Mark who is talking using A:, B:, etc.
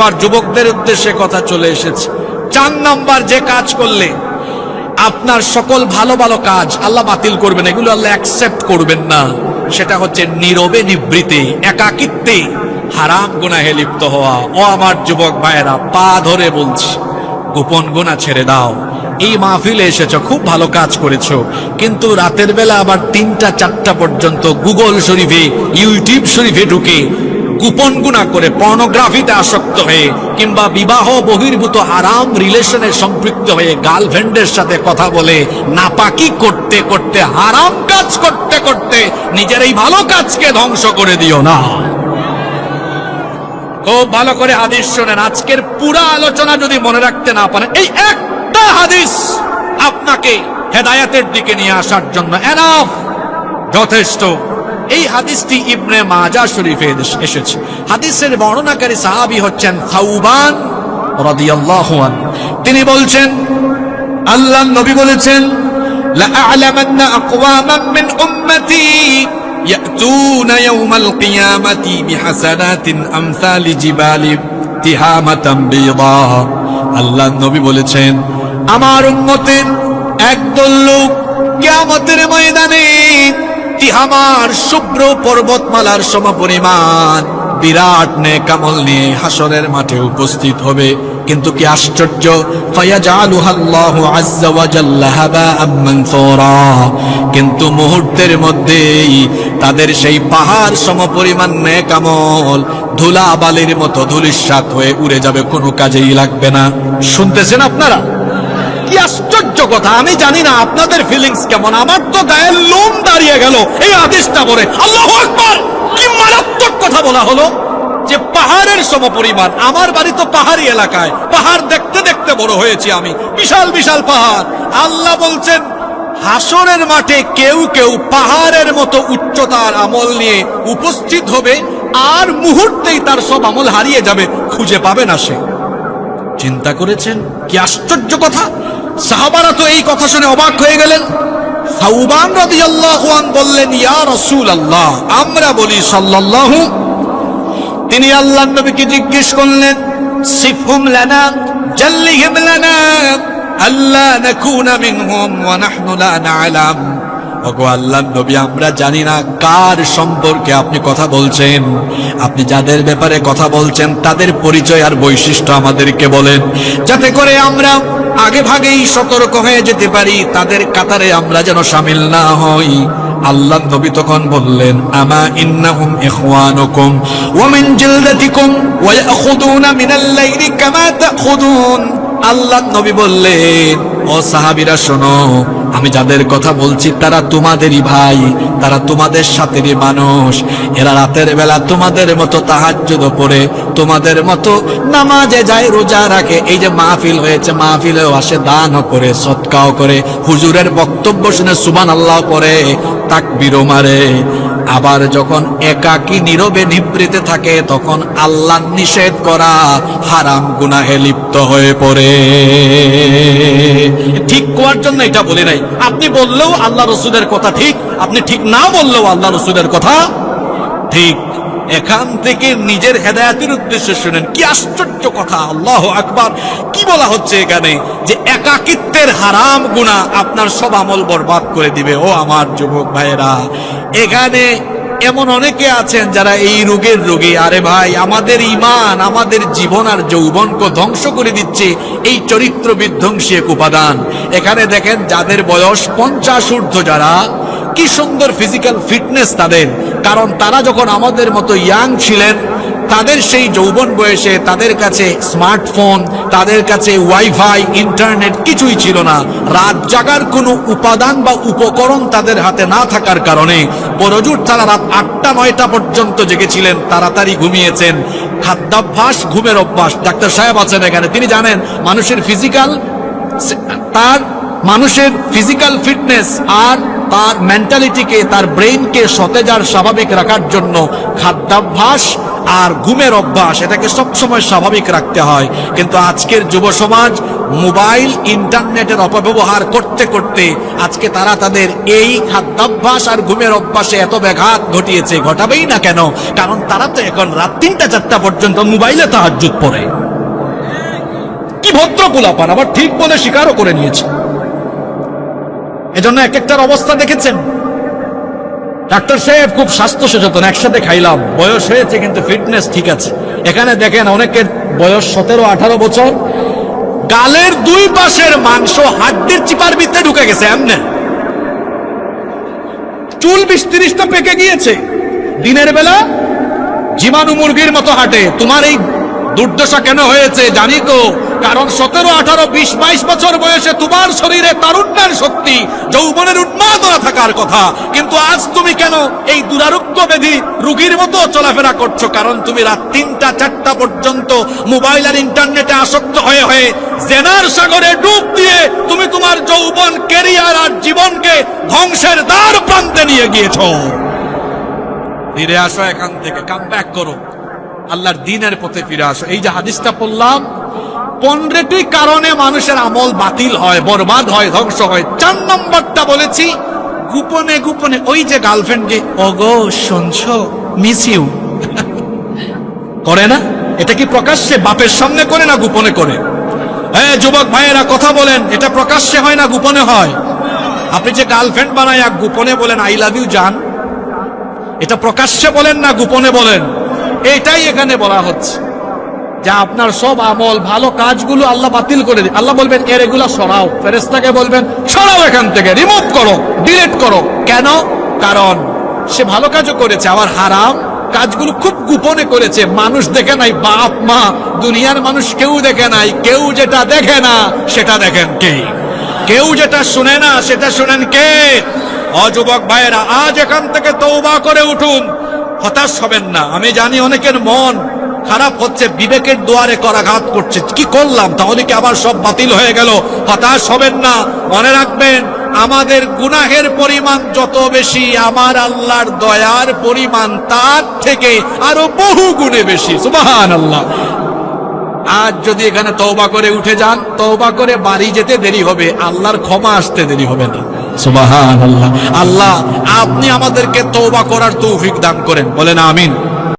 A: আর যুবকদের উদ্দেশ্যে কথা চলে এসেছে। 4 নাম্বার যে কাজ করলে আপনার সকল ভালো ভালো কাজ আল্লাহ বাতিল করবেন, এগুলো আল্লাহ অ্যাকসেপ্ট করবেন না, সেটা হচ্ছে নীরবে নিবৃতে একাকিত্বে হারাম গুনাহে লিপ্ত হওয়া। ও আমার যুবক ভাইয়েরা, পা ধরে বলছি, গোপন গুনাহ ছেড়ে দাও। এই মাহফিলে এসেছো, খুব ভালো কাজ করেছো, কিন্তু রাতের বেলা আবার 3টা 4টা পর্যন্ত গুগল শরীফে ইউটিউব শরীফে ঢুকে গোপন গুনাহ করে পর্নোগ্রাফিতে আসক্ত হয়ে কিংবা বিবাহ বহির্ভূত হারাম রিলেশনে সম্পৃক্ত হয়ে গার্লফ্রেন্ডের সাথে কথা বলে নাপাকি করতে করতে হারাম কাজ করতে করতে নিজের এই ভালো কাজকে ধ্বংস করে দিও না। খুব ভালো করে হাদিস শোনেন। আজকের পুরো আলোচনা যদি মনে রাখতে না পারেন, এই একটা হাদিস আপনাকে হেদায়েতের দিকে নিয়ে আসার জন্য এনাফ, যথেষ্ট। এই হাদিসটি ইবনে মাজাহ শরীফে এসেছে। হাদিসের বর্ণনাকারী সাহাবী হচ্ছেন সাউবান রাদিয়াল্লাহু আনহু। তিনি বলছেন, আল্লাহর নবী বলেছেন, লা আ'লামান্না আকওয়ামান মিন উম্মতি ইয়াতুনা ইয়াওমাল কিয়ামাতি বিহাসানাতিন আমসালি জিবালি তিহামাতান বিদা। আল্লাহর নবী বলেছেন, আমার উম্মতের একদল লোক কিয়ামতের ময়দানে তিহামার শুভ্র পর্বতমালার সমপরিমাণ বিরাট নেক আমল নিয়ে হাসরের মাঠে উপস্থিত হবে। কিন্তু কি আশ্চর্য, ফায়াজালুহাল্লাহু আযজা ওয়া জাল্লা হাবাআম মানসুরা, কিন্তু মুহূর্তের মধ্যেই তাদের সেই পাহাড় সমপরিমাণ নেক আমল ধুলাবালির মতো ধূলিসাৎ হয়ে উড়ে যাবে, কোনো কাজেই লাগবে না। শুনতেছেন আপনারা? কি আশ্চর্য কথা! আমি জানি না আপনাদের ফিলিংস কেমন, আমার তো গায়ের লোম দাঁড়িয়ে গেল এই হাদিসটা পড়ে। আল্লাহু আকবার! কি মারাত্মক কথা বলা হলো যে পাহাড়ের সমপরিমাণ। আমার বাড়ি তো পাহাড়ি এলাকায়, পাহাড় দেখতে দেখতে বড় হয়েছি আমি, বিশাল বিশাল পাহাড়। আল্লাহ বলছেন হাসরের মাঠে কেউ কেউ পাহাড়ের মতো উচ্চতার আমল নিয়ে উপস্থিত হবে, আর মুহূর্তেই তার সব আমল হারিয়ে যাবে, খুঁজে পাবে না সে। চিন্তা করেছেন কি আশ্চর্য কথা! সাহাবারা তো এই কথা শুনে অবাক হয়ে গেলেন। সাউবান রাদিয়াল্লাহু আনহু বললেন, ইয়া রাসূলুল্লাহ, আমরা বলি সাল্লাল্লাহু। তিনি আল্লাহর নবীকে জিজ্ঞেস করলেন, সিফহুম লানা জাল্লিহিম লানা আল্লা নাকুনা মিনহুম ওয়া নাহনু লা না'লাম। ওগো আল্লাহর নবী, আমরা জানি না কার সম্পর্কে আপনি কথা বলছেন। আপনি যাদের ব্যাপারে কথা বলছেন তাদের পরিচয় আর বৈশিষ্ট্য আমাদেরকে বলেন, যাতে করে আমরা আগে ভাগেই সতর্ক হয়ে যেতে পারি, তাদের কাতারে আমরা যেন শামিল না হই। আল্লাহর নবী তখন বললেন, আমা ইন্নাহুম ইখওয়ানুকুম ওয়া মিন জিলদাতিকুম ওয়া ইয়াখুদুনা মিনাল লাইলি কামা তাখুদুন। আল্লাহর নবী বললেন, ও সাহাবীরা শোনো, আমি যাদের কথা বলছি তারা তোমাদেরই ভাই, তারা তোমাদের সাথেরই মানুষ। এরা রাতের বেলা তোমাদের মতো তাহাজ্জুদ পড়ে, তোমাদের মতো নামাজে যায়, রোজা রাখে। এই যে মাহফিল হয়েছে, মাহফিলেও আসে, দানও করে, সদকাও করে, হুজুরের বক্তব্য শুনে সুবহানাল্লাহ পড়ে, তাকবীরও মারে। আবার যখন একাকী নীরবে নিবৃতে থাকে তখন আল্লাহ নিষেধ করা হারাম গুনাহে লিপ্ত হয়ে পড়ে। ঠিক করার জন্য এটা বলি নাই, আপনি বললেও আল্লাহ রসুলের কথা ঠিক, আপনি ঠিক না বললেও আল্লাহ রসুলের কথা ঠিক। এখান থেকে নিজের হেদায়েতের উদ্দেশ্যে শুনেন কি আশ্চর্য কথা! আল্লাহু আকবার! কি বলা হচ্ছে এখানে? যে একাকিত্বের হারাম গুনাহ আপনার সব আমল বরবাদ করে দিবে। ও আমার যুবক ভাইয়েরা, এখানে এমন অনেকে আছেন যারা এই রোগের রোগী। আরে ভাই, আমাদের ঈমান, আমাদের জীবন আর যৌবনকে ধ্বংস করে দিচ্ছে এই চরিত্র বিধ্বংসী এক উপাদান। এখানে দেখেন যাদের বয়স 50 ঊর্ধ্ব, যারা কি সুন্দর ফিজিক্যাল ফিটনেস তাদের, কারণ তারা যখন আমাদের মতো ইয়াং ছিলেন, তাদের সেই যৌবন বয়সে তাদের কাছে স্মার্টফোন, তাদের কাছে ওয়াইফাই, ইন্টারনেট কিছুই ছিল না। রাত জাগার কোনো উপাদান বা উপকরণ তাদের হাতে না থাকার কারণে বড়জোর তারা রাত 8টা-9টা পর্যন্ত জেগেছিলেন, তাড়াতাড়ি ঘুমিয়েছেন। খাদ্যাভ্যাস, ঘুমের অভ্যাস। ডাক্তার সাহেব আছেন এখানে, তিনি জানেন মানুষের ফিজিক্যাল ফিটনেস আর তার মেন্টালিটিকে, তার ব্রেইনকে সতেজ আর স্বাভাবিক রাখার জন্য খাদ্যাভ্যাস আর ঘুমের অভ্যাস, এটাকে সবসময় স্বাভাবিক রাখতে হয়। কিন্তু আজকের যুব সমাজ মোবাইল ইন্টারনেটের অপব্যবহার করতে করতে আজকে তারা তাদের এই খাদ্যাভ্যাস আর ঘুমের অভ্যাসে এত ব্যাঘাত ঘটিয়েছে। ঘটাবেই না কেন? কারণ তারা তো এখন রাত 3টা-4টা পর্যন্ত মোবাইলে তাহাজ্জুদ পড়ে। কি ভদ্র পোলাপান, আবার ঠিক বলে স্বীকারও করে নিয়েছে। এজন্য এক একটার অবস্থা দেখেছেন। ডাক্তার সাহেব খুব স্বাস্থ্য সচেতন, একসাথে খাইলাম, বয়স হয়েছে কিন্তু ফিটনেস ঠিক আছে। এখানে দেখেন অনেকের বয়স 17-18 বছর, গালের 2 পাশের মাংস হাড্ডির চিপার ভিতরে ঢুকে গেছে, এমনে চুল 20-30টা পেকে গিয়েছে। দিনের বেলা জীবাণু মুরগির মতো হাঁটে। তোমার এই দুর্দশা কেন হয়েছে জানি তো, কারণ 17, 18, 20, 22 বছর বয়সে তোমার শরীরে তারুণ্যের শক্তি, যৌবনের উন্মাদনা থাকার কথা, কিন্তু আজ তুমি কেন এই দুরারোগ্য ব্যাধি রোগীর মতো চলাফেরা করছো? কারণ তুমি রাত 3টা-4টা পর্যন্ত মোবাইল আর ইন্টারনেটে আসক্ত হয়ে হয়ে জেনার সাগরে ডুব দিয়ে তুমি তোমার যৌবন, ক্যারিয়ার আর জীবনকে ধ্বংসের দ্বার প্রান্তে নিয়ে গিয়েছো। ফিরে আসো এখান থেকে, কাম ব্যাক করো, আল্লাহর দ্বীনের পথে ফিরে আসো। এই যে হাদিসটা পড়লাম, 15টি কারণে মানুষের আমল বাতিল হয়, বরবাদ হয়, ধ্বংস হয়। 4 নম্বরটা বলেছি গোপনে গোপনে। ওই যে গার্লফ্রেন্ডকে ওগো শুনছো, মিস ইউ করে না, এটা কি প্রকাশ্যে বাপের সামনে করে না গোপনে করে? হ্যাঁ যুবক ভাইয়েরা কথা বলেন, এটা প্রকাশ্যে হয় না গোপনে হয়? আপনি যে গার্লফ্রেন্ড বানায় গোপনে বলেন আই লাভ ইউ জান, এটা প্রকাশ্যে বলেন না গোপনে বলেন? এটাই এখানে বলা হচ্ছে যে আপনার সব আমল, ভালো কাজগুলো আল্লাহ বাতিল করে দিন। আল্লাহ বলবেন এর এগুলা সরাও, ফেরেশতাকে বলবেন সরাও এখান থেকে, রিমুভ করো, ডিলিট করো। কেন? কারণ সে ভালো কাজও করেছে, আবার হারাম কাজগুলো খুব গোপনে করেছে, মানুষ দেখে নাই, বাপ মা দুনিয়ার মানুষ কেউ দেখে নাই। কেউ যেটা দেখে না সেটা দেখেন কে? কেউ যেটা শুনে না সেটা শুনেন কে? যুবক ভাইয়েরা, আজ এখান থেকে তওবা করে উঠুন, হতাশ হবেন না। আমি জানি অনেকের মন খারাপ হচ্ছে, বিবেকের দুয়ারে করাঘাত করছে, কি করলাম, তাহলে কি আবার সব বাতিল হয়ে গেল? হতাশ হবেন না, মনে রাখবেন আমাদের গুনাহের পরিমাণ যত বেশি, আমার আল্লাহর দয়ার পরিমাণ তার থেকে আরো বহু গুণে বেশি। সুবহানাল্লাহ। আজ যদি এখানে তওবা করে উঠে যান, তওবা করে বাড়ি যেতে দেরি হবে, আল্লাহর ক্ষমা আসতে দেরি হবে না। সুবহানাল্লাহ। আল্লাহ আপনি আমাদেরকে তওবা করার তৌফিক দান করেন, বলেন আমিন।